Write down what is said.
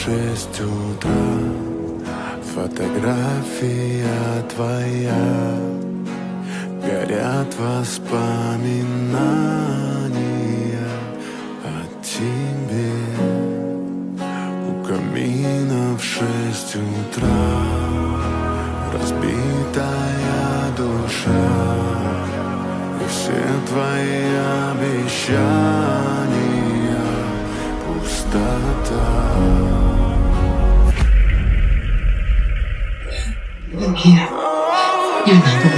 6 утра, фотография твоя, горят воспоминания о тебе. У камина в 6 утра разбитая душа, и все твои обещания пустота. Đằng kia, như là tôi